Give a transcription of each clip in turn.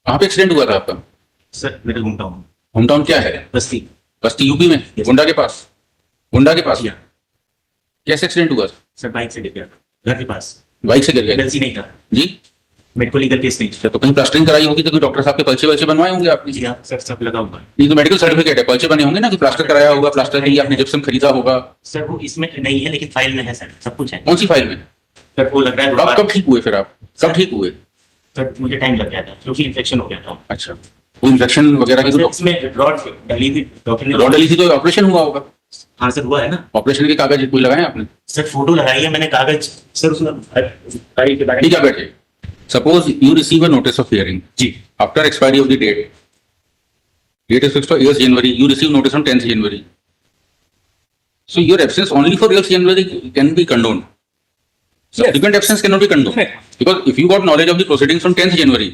कहाँ पे एक्सीडेंट हुआ था आपका? सर मेरे होम टाउन होम टाउन क्या है? बस्ती। बस्ती यूपी में, गोंडा के पास? गोंडा के पास या कैसे एक्सीडेंट हुआ? सर बाइक से गिर गया घर के पास। बाइक से गिर गए? एमरजेंसी नहीं था, जी। मेडिकल लीगल केस नहीं। अच्छा, तो कहीं प्लास्टरिंग कराई होगी तो कोई डॉक्टर साहब के पर्चे वर्चे बनवाए होंगे आपने? जी हाँ सर, सब लगा हुआ है। ये तो मेडिकल सर्टिफिकेट है, पर्चे बने होंगे ना कि प्लास्टर कराया होगा, प्लास्टर के लिए आपने जिप्सम खरीदा होगा। सर वो इसमें नहीं है लेकिन फाइल में है सर, सब कुछ है। कौन सी फाइल में? सर वो लग रहा है आप कब ठीक हुए फिर? आप कब ठीक हुए? सर मुझे टाइम लग गया था क्योंकि इन्फेक्शन हो गया था। अच्छा, वो इन्फेक्शन वगैरह की सर तो इसमें रॉड डली थी, डॉक्टर ने रॉड डली थी तो ऑपरेशन हुआ होगा। हाँ सर हुआ है ना। ऑपरेशन के कागज कोई लगाए आपने? सर फोटो लगाई है मैंने, कागज सर उसमें ठीक है, बैठे। Suppose you receive a notice of hearing. Ji After expiry of the date. Date is fixed for 8th January. You receive notice on 10th January. So your absence only for 8th January can be condoned. Subsequent absence cannot be condoned. Correct. Because if you got knowledge of the proceedings on 10th January,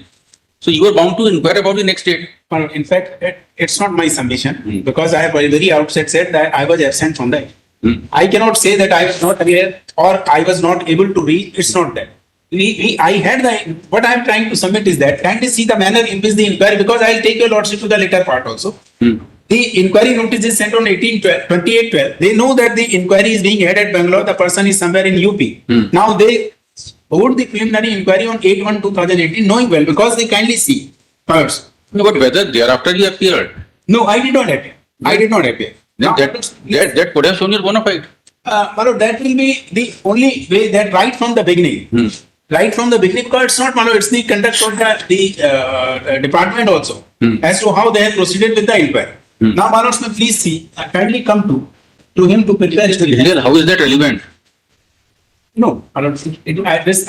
so you are bound to inquire about the next date. Well, in fact, it's not my submission Hmm. because I have very outset said that I was absent from that. Hmm. I cannot say that I was not aware or I was not able to read. It's not that. I had the, what I am trying to submit is that kindly see the manner in which the inquiry, because I will take your lordship to the later part also. Hmm. The inquiry notice is sent on 28/12. They know that the inquiry is being held at Bangalore. The person is somewhere in UP. Hmm. Now they hold the preliminary inquiry on 8/1/2018, knowing well because they kindly see first. No, but whether thereafter you appeared, No, I did not appear. I did not appear. Now, that could have shown your bona fide. Malod, that will be the only way that right from the beginning. Hmm. Right from the beginning, because it's not Malod, it's the conduct of the department also Hmm. as to how they have proceeded with the inquiry. Hmm. Now, Malod, please see, kindly come to him to prepare his Hilal, how is that relevant? No, Malod,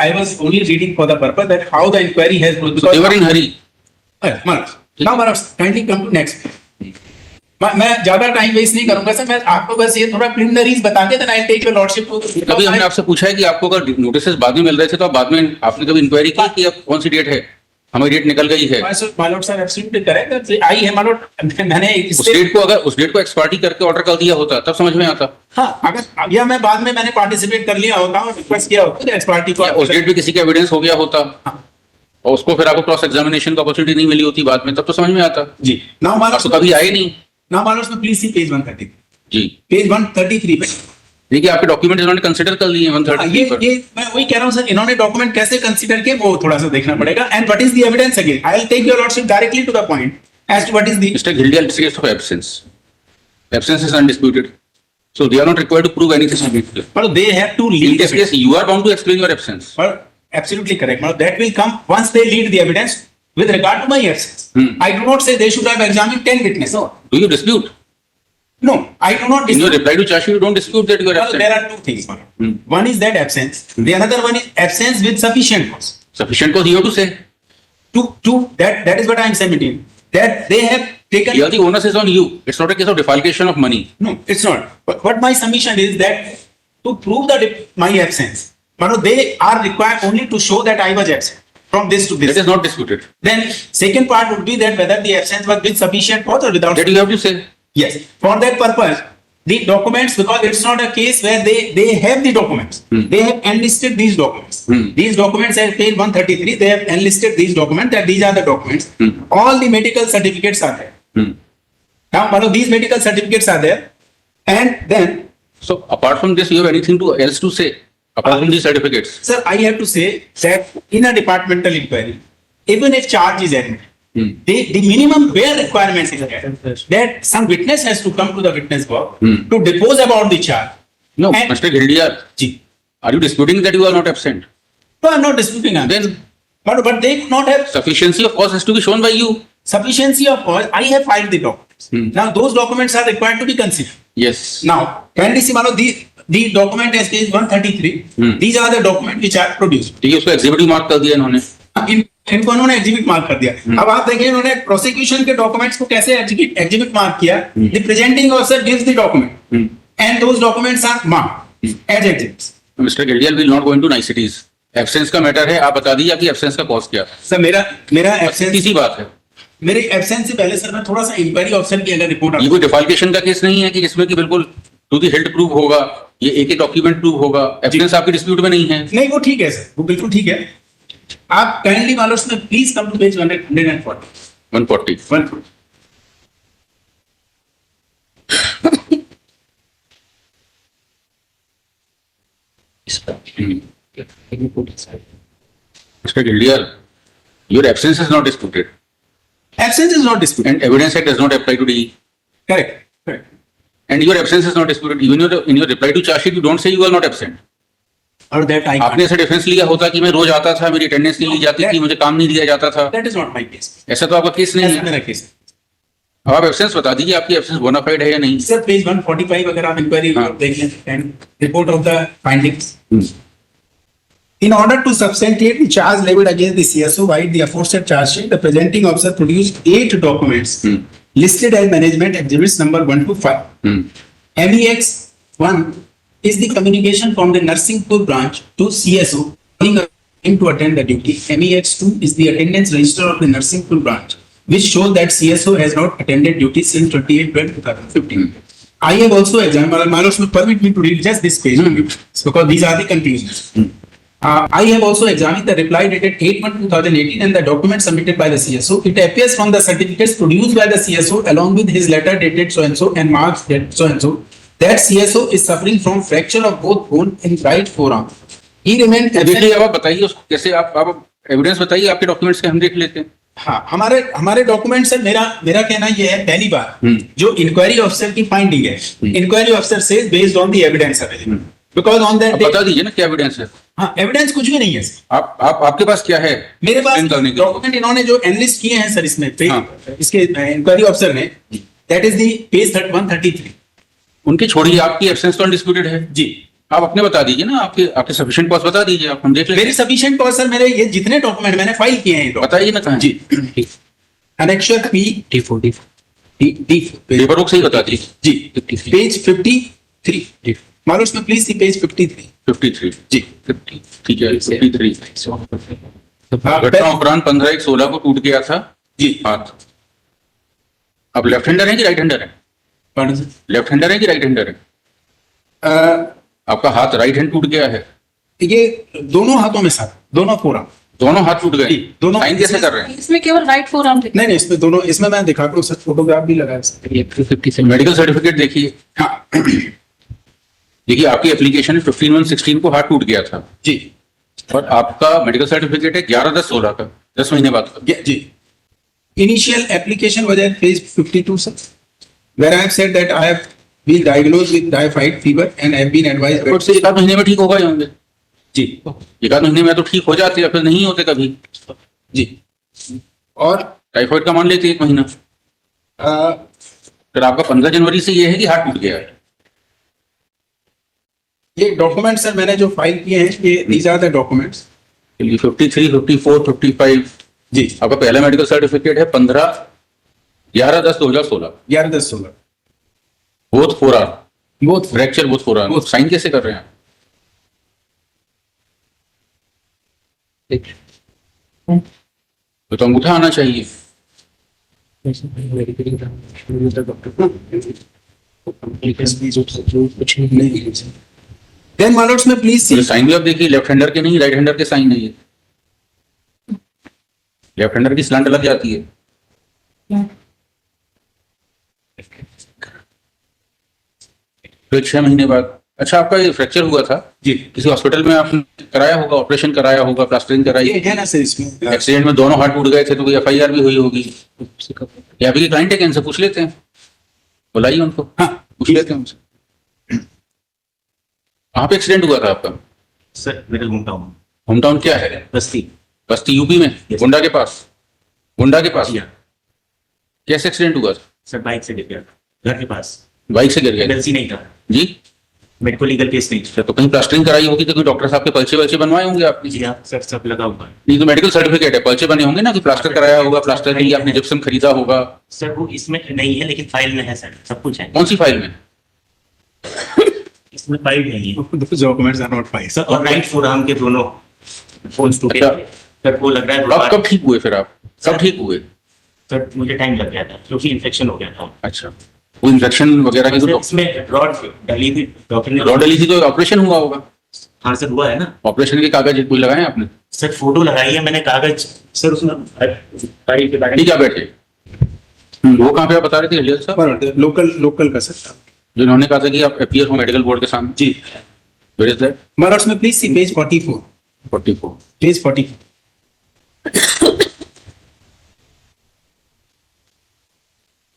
I was only reading for the purpose that how the inquiry has proceeded. So they were in hurry. Malod, now Malod, kindly come to next. मैं ज्यादा time waste नहीं करूंगा sir, मैं आपको बस ये थोड़ा preliminaries बता के then I take your lordship to. कभी हमने आपसे पूछा है कि आपको अगर नोटिस बाद में मिल रहे थे तो आप बाद में आपने कभी इंक्वायरी की कि अब कौन सी डेट है, हमारी डेट निकल गई है? My lord sir absolutely correct. आई है माय लॉर्ड, मैंने उस डेट को एक्सपायरी करके ऑर्डर कर दिया होता तब समझ में आता। हाँ, अगर या मैं बाद में मैंने पार्टिसिपेट कर लिया होता और रिक्वेस्ट किया होता एक्सपायरी को, उस डेट पे किसी का एविडेंस हो गया होता और उसको फिर आपको क्रॉस एग्जामिनेशन की अपॉर्चुनिटी नहीं मिली होती बाद में, तब तो समझ में आता जी। नाउ माय तो कभी आए नहीं। Now my lord please see page 133 जी। पेज 133 पे देखिए आपके डॉक्यूमेंट इन्होंने कंसिडर कर लिए 133 पर। ये मैं वही कह रहा हूँ सर, इन्होंने डॉक्यूमेंट कैसे कंसीडर किए वो थोड़ा सा देखना पड़ेगा। And what is the evidence again, I will take your lordship directly to the point as to what is the Mr. Gildia, it's a case of absence. Absence is undisputed. So they are not required to prove anything. but they have to In lead this case, you are bound to explain your absence. Well, absolutely correct. Now that will come once they lead the evidence with regard to my absence. Hmm. I do not say they should have examined 10 witnesses. No, Do you dispute? no, I do not In your dispute. reply to charge sheet, you don't dispute that you are Well, absent. there are two things. Madam. Hmm. One is that absence. The another one is absence with sufficient cause. Sufficient cause you have to say. That is what I am submitting. That they have taken. Here the onus is on you. It's not a case of defalcation of money. No, it's not. But what my submission is that to prove that my absence, Madam, they are required only to show that I was absent from this to That this. is not disputed. Then second part would be that whether the absence was with sufficient cause or without. That you have to say. Yes, for that purpose, the documents, because it's not a case where they have the documents. Hmm. They have enlisted these documents. Hmm. These documents at page 133, they have enlisted these documents that these are the documents. Hmm. All the medical certificates are there. Hmm. Now, one of these medical certificates are there. And then, So apart from this, you have anything else to say? Apart from these certificates? sir, I have to say that in a departmental inquiry, even if charge is admitted, Hmm. the minimum bare requirements is that some witness has to come to the witness box Hmm. to depose about the charge. No, And- Mr. Gildia, Gee. are you disputing that you are not absent? No, I'm not disputing that. Then But they could not have sufficiency of cause has to be shown by you. sufficiency of cause. I have filed the documents. Hmm. Now those documents are required to be considered. Yes. Now, kindly see, Mano, the document as page 133. Hmm. These are the documents which are produced. ठीक है, उसको executive mark कर दिया इन्होंने। इनको उन्होंने exhibit mark कर दिया। अब आप देखिए इन्होंने प्रोसिक्यूशन के डॉक्यूमेंट्स को कैसे एग्जिबिट मार्क किया। The presenting officer gives the document and those documents are marked as exhibits. Mister Gildiya will not go into niceties. Absence का मैटर है, आप बता दीजिए आपकी एब्सेंस का कॉज क्या है। सर मेरा एब्सेंस, सी बात है। मेरे एब्सेंस से पहले सर मैं थोड़ा सा इंक्वायरी ऑफिसर की अगर रिपोर्ट ये कोई डिफाल्केशन का केस नहीं है कि जिसमें कि बिल्कुल टू दी हिल्ट प्रूव होगा, ये एक डॉक्यूमेंट प्रूव होगा। एब्सेंस आपकी डिस्प्यूट में नहीं है। नहीं, वो ठीक है सर, वो बिल्कुल ठीक है। आप काइंडली मान लो उसमें please come to page 140 140 Dear, your absence is not disputed Absence is not disputed. and Evidence Act does not apply to DE. Correct. Correct. And your absence is not disputed. Even in your reply to charge sheet, you don't say you are not absent. Or that I आपने ऐसा defence लिया होता कि मैं रोज आता था, मेरी attendance नहीं ली जाती थी, मुझे काम नहीं दिया जाता था. that is not my case. ऐसा तो आपका केस नहीं ऐसा है. मेरा केस. अब आप एब्सेंस बता दीजिए, आपकी एब्सेंस बोनाफाइड है या नहीं. सर पेज 145 अगर आप इंक्वायरी हाँ. देख लें and report of the findings. In order to substantiate the charge levied against the CSO by the aforesaid charge sheet, the presenting officer produced 8 documents listed as management exhibits number 1 to 5. MEX 1 is the communication from the Narsingpur branch to CSO calling him to attend the duty. MEX 2 is the attendance register of the Narsingpur branch, which shows that CSO has not attended duty since 28/12/2015. I have also examined, Manoj, permit me to read just this page because these are the confusions. I have also examined the reply dated 8/1/2018 and the document submitted by the CSO. It appears from the certificates produced by the CSO along with his letter dated so and so and marks dated so and so that CSO is suffering from fracture of both bone in right forearm. He remained देखिए, absent. अब आप बताइए उसको कैसे. आप evidence बताइए आपके documents के, हम देख लेते हैं. हाँ, हमारे डॉक्यूमेंट से मेरा कहना ये है, पहली बार जो इंक्वायरी ऑफिसर की फाइंडिंग है, इंक्वायरी ऑफिसर से based on the evidence available, because on अब बता दीजिए ना क्या एविडेंस है. हाँ, एविडेंस कुछ भी नहीं है सर. आपके पास क्या है मेरे पास explain करने के लिए? डॉक्यूमेंट इन्होंने जो एनालिस्ट किए हैं सर इसमें हाँ. इसके इंक्वायरी ऑफिसर ने, दैट इज दी पेज 133. उनकी छोड़िए, आपकी एब्सेंस तो अनडिस्प्यूटेड है. जी, आप अपने बता दीजिए ना, आपके सफिशिएंट कॉस्ट बता दीजिए, आप हम देख लेते वेरी हैं. Sufficient cost sir. मेरे ये जितने डॉक्यूमेंट मैंने फाइल किए हैं बताइए ना कहाँ. जी, annexure P D4 D paper book से ही बता दीजिए. जी, पेज 53. मानो उसमें प्लीज सी पेज 53. 53 जी, 50 ठीक है. 53 हाँ, घटना उपरांत 15/1/16 को टूट गया था जी. हाथ. अब लेफ्ट हैंडर है कि राइट हैंडर है? pardon sir. लेफ्ट हैंडर है कि राइट हैंडर है? आपका हाथ राइट हैंड टूट गया है. ये दोनों हाथों में सर, दोनों पूरा, दोनों हाथ टूट गए. जी, दोनों. साइन कैसे कर रहे हैं? इसमें केवल राइट फोर आर्म नहीं नहीं, इसमें दोनों, इसमें मैं दिखाता हूँ सर, फोटोग्राफ भी लगा है सर. ये 350 से मेडिकल सर्टिफिकेट देखिए. हाँ देखिए, आपकी एप्लीकेशन 15/1/16 को हाथ टूट गया था जी, और आपका मेडिकल सर्टिफिकेट है 11/10/16 का, 10 महीने बाद का. जी. Initial application was at page 52 sir, where I have said that I have been diagnosed with typhoid fever and have been advised report से एक आध महीने में ठीक होगा ही होंगे. जी एक आध महीने में तो ठीक हो जाते हैं, फिर नहीं होते कभी. जी. और टाइफाइड का मान लेते हैं 1 महीना. फिर आपका 15 जनवरी से ये है कि हाथ टूट गया है. ये डॉक्यूमेंट सर मैंने जो फाइल किए हैं, ये दीज आर द डॉक्यूमेंट्स. 53, 54, 55 जी, आपका पहला मेडिकल सर्टिफिकेट है 15/11/10/2016. 11/10/16. Both forearm, both fracture both forearm. Both. Sign कैसे कर रहे हैं आप? तो अंगूठा आना चाहिए. कुछ नहीं. देन माय लॉर्ड्स में प्लीज सी. तो साइन भी आप देखिए, लेफ्ट हैंडर के नहीं, राइट हैंडर के साइन है ये. लेफ्ट हैंडर की स्लैंट लग जाती है. फिर 6 महीने बाद. अच्छा, आपका ये फ्रैक्चर हुआ था जी, किसी हॉस्पिटल में, आपने कराया होगा, ऑपरेशन कराया होगा, प्लास्टरिंग कराई. ये है ना सर इसमें. एक्सीडेंट में दोनों हाथ टूट गए थे तो कोई FIR भी हुई होगी. या अभी क्लाइंट है, कैंसर पूछ लेते हैं, बुलाइए उनको, हाँ पूछ लेते हैं उनसे. कहाँ पे एक्सीडेंट हुआ था आपका? सर मेरा घूमता हूँ होम टाउन क्या है? बस्ती. बस्ती यूपी में, गोंडा के पास. गोंडा के पास या कैसे एक्सीडेंट हुआ? सर बाइक से गिर गया घर के पास. बाइक से गिर गए एमएलसी नहीं था, जी. मेडिको लीगल केस नहीं. तो कहीं प्लास्टरिंग कराई होगी तो कोई डॉक्टर साहब के पर्चे वर्चे बनवाए होंगे आपने. जी हाँ सर, सब लगा हुआ है. नहीं तो मेडिकल सर्टिफिकेट है, पर्चे बने होंगे ना कि प्लास्टर कराया होगा, प्लास्टर के लिए आपने जिप्सम खरीदा होगा. सर वो इसमें नहीं है लेकिन फाइल में है सर, सब कुछ है. कौन सी फाइल में? इसमें फाइल नहीं है documents are not file sir. और राइट फोरआर्म के दोनों फोन्स टूटे अच्छा. सर. वो लग रहा है आप कब ठीक हुए फिर? आप कब ठीक हुए? सर मुझे टाइम लग गया था क्योंकि इन्फेक्शन हो गया था. अच्छा, वो इंफेक्शन वगैरह की सर, तो इसमें रॉड डाली थी डॉक्टर ने. रॉड डली थी तो ऑपरेशन हुआ होगा. हाँ सर हुआ है ना. ऑपरेशन के कागज कोई लगाए आपने? सर फोटो लगाई है मैंने कागज सर उसमें फाइल के बैग ठीक है बैठे वो कहाँ पे आप बता रहे थे इलियास साहब लोकल का सर जो इन्होंने कहा था कि आप अपीयर हो मेडिकल बोर्ड के सामने जी वेयर इज दैट मार्क्स में please see page 44 44 page 44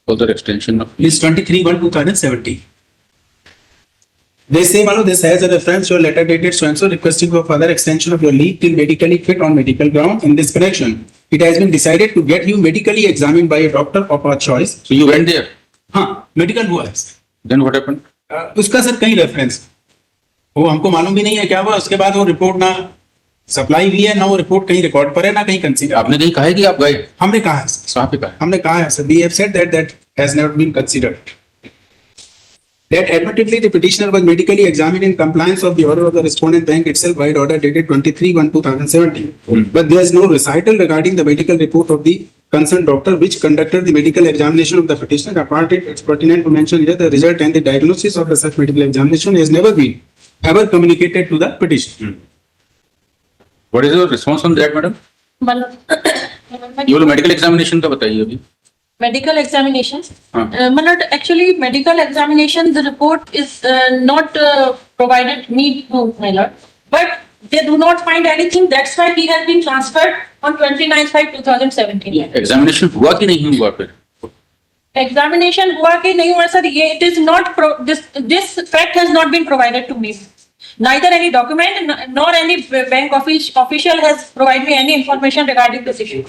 further extension of is 23/2017. They say, Manu, this has a reference your letter dated so and so requesting for further extension of your leave till medically fit on medical ground. In this connection, it has been decided to get you medically examined by a doctor of our choice. so you went there हाँ medical हुआ है then what happened उसका sir कहीं reference वो हमको मालूम भी नहीं है क्या हुआ उसके बाद वो रिपोर्ट ना सप्लाई हुई है ना वो रिपोर्ट कहीं रिकॉर्ड पर है ना कहीं कंसीडर आपने कहीं कहा है कि आप गए हमने कहा है सर कहाँ पे कहा है हमने कहा है sir we have said that has never been considered. That admittedly the petitioner was medically examined in compliance of the order of the respondent bank itself by order dated 23/2017. But there is no recital regarding the medical report of the concerned doctor which conducted the medical examination of the petitioner. Apart it, it's pertinent to mention here the result and the diagnosis of the such medical examination has never been ever communicated to the petitioner. what is your response on that madam ये वाला medical examination का बताइए अभी Medical examinations. हाँ. Manoj, actually, medical examination, the report is not provided me to my lord, but they do not find anything. That's why he has been transferred on 29/5/2017. Examination हुआ कि नहीं हुआ फिर Examination हुआ कि नहीं हुआ sir? ये it is not this fact has not been provided to me. Neither any document nor any bank official has provided me any information regarding this issue.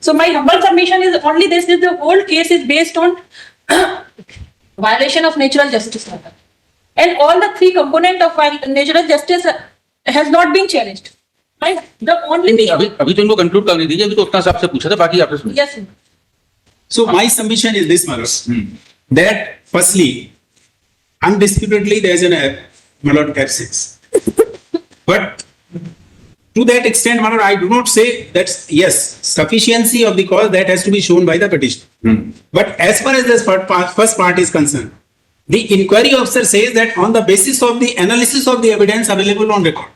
So my humble submission is only this: is the whole case is based on violation of natural justice matter, and all the three component of natural justice has not been challenged. Right? The only नहीं अभी अभी तो इनको conclude करने दीजिए अभी तो उतना से आपसे पूछा था बाकी आपने सुना yes. So my submission is this, Manoj, that firstly, undisputedly there is an Malot F6. But to that extent, Manoj, I do not say that yes, sufficiency of the cause that has to be shown by the petitioner. But as far as this first part is concerned, the inquiry officer says that on the basis of the analysis of the evidence available on record.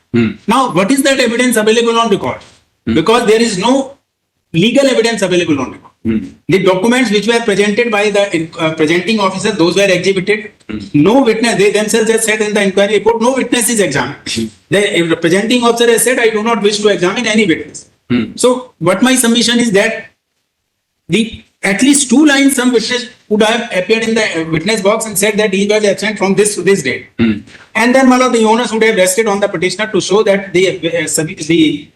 Now, what is that evidence available on record? Because there is no legal evidence available on record. The documents which were presented by the presenting officer, those were exhibited. No witness, they themselves have said in the inquiry report, no witness is examined. The presenting officer has said, I do not wish to examine any witness. So, what my submission is that the at least two lines some witness would have appeared in the witness box and said that he was absent from this to this date. And then the onus would have rested on the petitioner to show that the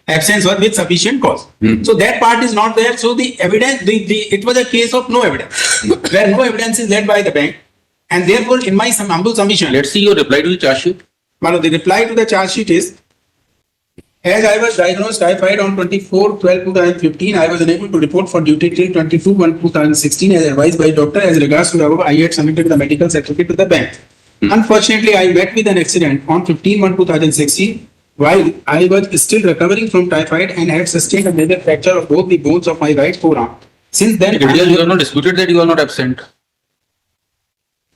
absence was with sufficient cause. So that part is not there. So the evidence, it was a case of no evidence, where no evidence is led by the bank. And therefore, in my humble submission, let's see your reply to the charge sheet the reply to the charge sheet is, as I was diagnosed typhoid on 24/12/2015, I was unable to report for duty till 22/1/2016 as advised by doctor. As regards to the above, I had submitted the medical certificate to the bank. Unfortunately, I met with an accident on 15/1/2016 while I was still recovering from typhoid and had sustained a major fracture of both the bones of my right forearm. Since then, you have not disputed that you are not absent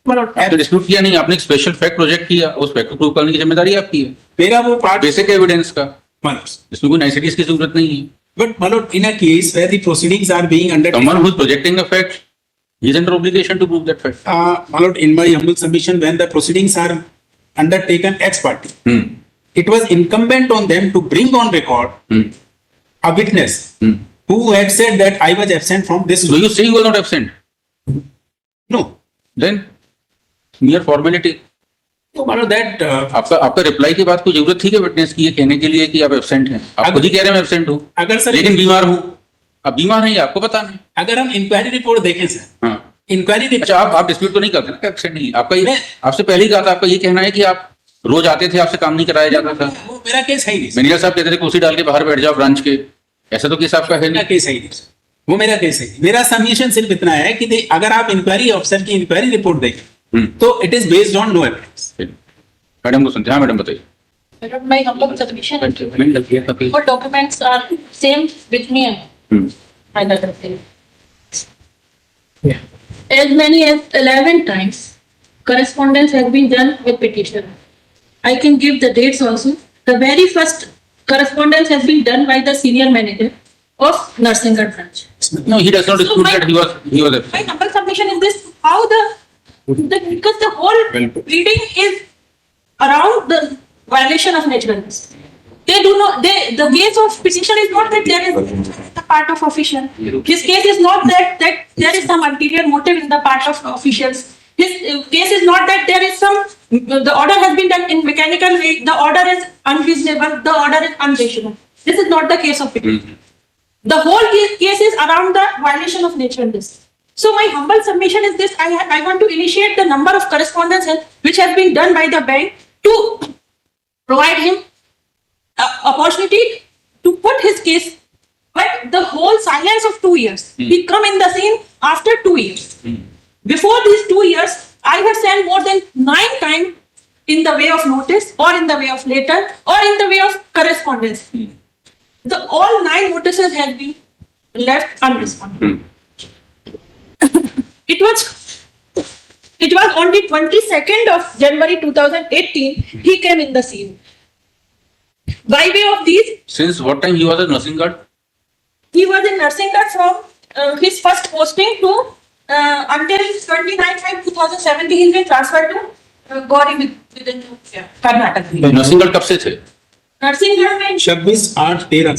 तो dispute किया नहीं आपने एक special fact project किया उस fact को prove करने की जिम्मेदारी आपकी है मेरा वो पार्ट बेसिक एविडेंस का इसमें कोई नाइसिटीज की जरूरत नहीं है But in a case where the proceedings are being undertaken, someone who is projecting a fact he is under obligation to prove that fact in my humble submission, when the proceedings are undertaken ex parte, it was incumbent on them to bring on record a witness who had said that I was absent from this. so you say you are not absent No. then mere formality So, that आपका reply के बाद कोई जरूरत थी क्या witness की ये कहने के लिए कि आप एब्सेंट हैं आप खुद ही कह रहे हैं मैं एब्सेंट हूँ अगर सर लेकिन बीमार हूँ आप बीमार हैं आपको पता नहीं अगर हम इंक्वायरी रिपोर्ट देखें सर, हाँ इंक्वायरी अच्छा आप डिस्प्यूट तो नहीं करते ना एब्सेंट नहीं आपका ये आपसे पहले ही कहा था आपका ये कहना है कि आप रोज आते थे आपसे काम नहीं कराया जाता था वो मेरा केस है ही नहीं, मैनेजर साहब कहते थे कुर्सी डाल के बाहर बैठ जाओ ब्रांच के ऐसा तो केस आपका है मेरा नहीं केस है ही नहीं, वो मेरा केस है। मेरा सबमिशन सिर्फ इतना है कि अगर आप इंक्वायरी ऑफिसर की इंक्वायरी रिपोर्ट देखें तो it is based on no evidence. Madam को सुनते हैं हाँ मैडम बताइए But my humble submission, all documents are same with me. I don't know. As many as 11 times, correspondence has been done with petitioner. I can give the dates also. The very first correspondence has been done by the senior manager of Narsingarh branch. No, he does not So dispute my- that he was absent. My humble submission is this: how because the whole reading is around the violation of naturalness. They do not. The case of petition is not that there is the part of official. His case is not that there is some ulterior motive in the part of officials. His case is not that there is some. The order has been done in mechanical way. The order is unreasonable. The order is unreasonable. This is not the case of petition. The whole case is around the violation of naturalness. So my humble submission is this: I want to initiate the number of correspondences which has been done by the bank to provide him opportunity to put his case. But the whole silence of 2 years, he come in the scene after 2 years. Before these 2 years, I have sent more than 9 times in the way of notice, or in the way of letter, or in the way of correspondence. All 9 notices have been left unresponded. It was on the 22nd of January 2018 he came in the scene. By way of these, Since what time he was at Narsingarh? he was in Narsingarh from his first posting to until 29/5/2017 he been transferred to Gauri within Karnataka. Narsingarh कब से थे? नरसिंहगढ़ में 26/8/13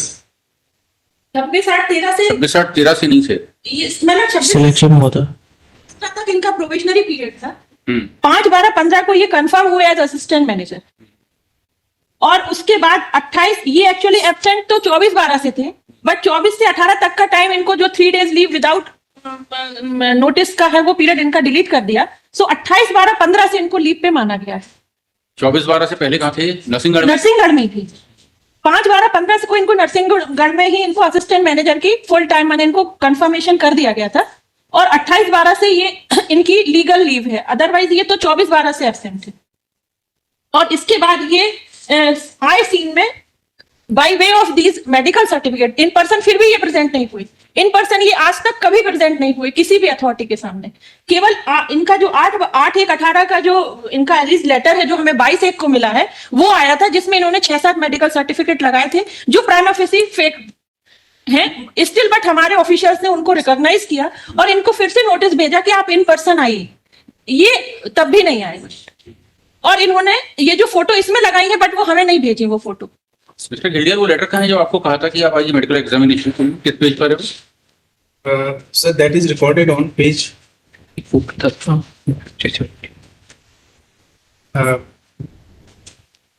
26/8/13 से 26-8-13 से नहीं थे. मतलब 26 selection हुआ था। तक इनका प्रोबेशनरी पीरियड था. हम्म. 5/12/15 को ये कंफर्म हुए एज असिस्टेंट मैनेजर, और उसके बाद 28 ये एक्चुअली एब्सेंट तो 24/12 से थे, बट 24 से 18 तक का टाइम इनको जो 3 days लीव विदाउट नोटिस का है वो पीरियड इनका डिलीट कर दिया. सो 28/12/15 से इनको लीव पे माना गया है. 24-12 से पहले कहाँ थे? नरसिंहगढ़ में. नरसिंहगढ़ में थी. 5/12/15 से को इनको नरसिंहगढ़ में ही इनको असिस्टेंट मैनेजर की फुल टाइम मैंने इनको कंफर्मेशन कर दिया गया था, और 28/12 से ये इनकी लीगल लीव है. अदरवाइज ये तो 24/12 से एब्सेंट है. और इसके बाद ये आए सीन में by way of these medical certificate. In person फिर भी ये प्रेजेंट नहीं हुई. इन पर्सन ये आज तक कभी प्रेजेंट नहीं हुए किसी भी अथॉरिटी के सामने. केवल इनका जो 8/1/18 का जो इनका एरिज लेटर है जो हमें 22/1 को मिला है वो आया था, जिसमें इन्होंने 6-7 मेडिकल सर्टिफिकेट लगाए थे जो प्राइमा फेसी फेक हैं स्टिल, बट हमारे ऑफिशियल्स ने उनको रिकॉग्नाइज किया और इनको फिर से नोटिस भेजा कि आप इन पर्सन आइए. ये तब भी नहीं आए, और इन्होंने ये जो फोटो इसमें लगाई है बट वो हमें नहीं भेजी वो फोटो. मिस्टर गिल्डियर, वो लेटर कहाँ है जो आपको कहा था कि आप आइए मेडिकल एग्जामिनेशन के लिए? किस पेज पर है वो? So that is recorded on page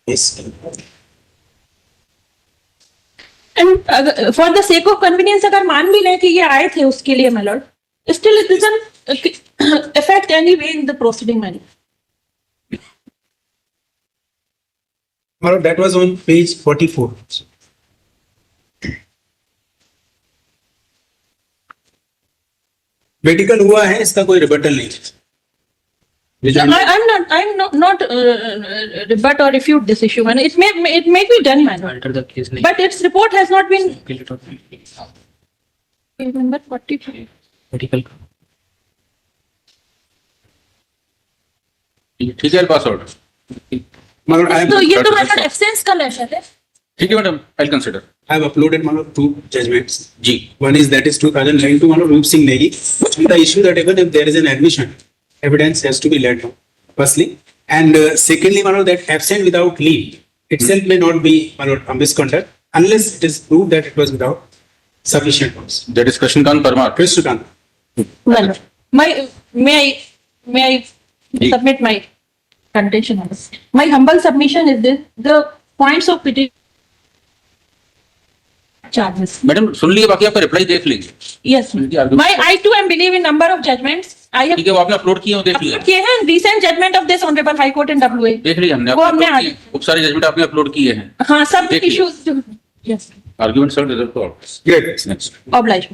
yes. And for the sake of convenience अगर मान भी लें कि ये आए थे उसके लिए my lord, still it doesn't affect any way in the proceeding manner. That was on page 44. Medical हुआ है, इसका कोई रिबटल नहीं है. I'm not rebut or refute this issue, and it may be done, my lord. Alter the case नहीं. But its report has not been. Medical Number 42. ठीक है, pass out. मगर I तो ये तो But- मतलब एब्सेंस का लेटर है. ठीक है madam, I consider. have uploaded two judgments. जी. One is that is 2009 to Roop Singh Negi, on the issue that even if there is an admission, evidence has to be laid down. Firstly, and secondly, that absent without leave itself may not be a misconduct unless it is proved that it was without sufficient cause. That is Krishnakant Parmar. Krishnakant. Well, may I submit my contention on this? My humble submission is this: the points of petition charges. Madam सुन लिए, बाकी आपका reply देख लीजिए. Yes, argument. I too am believe in number of judgments. I have ठीक है, वो आपने अपलोड किए हो, देख लिया. किए हैं. Recent judgment of this honorable High Court in WA. देख लिया हमने. वो हमने अपलोड किए. खूब सारे जजमेंट आपने अपलोड किए हैं. हाँ, सब देख लिया. issues. Yes, argument sir result. Great. Next. obliged.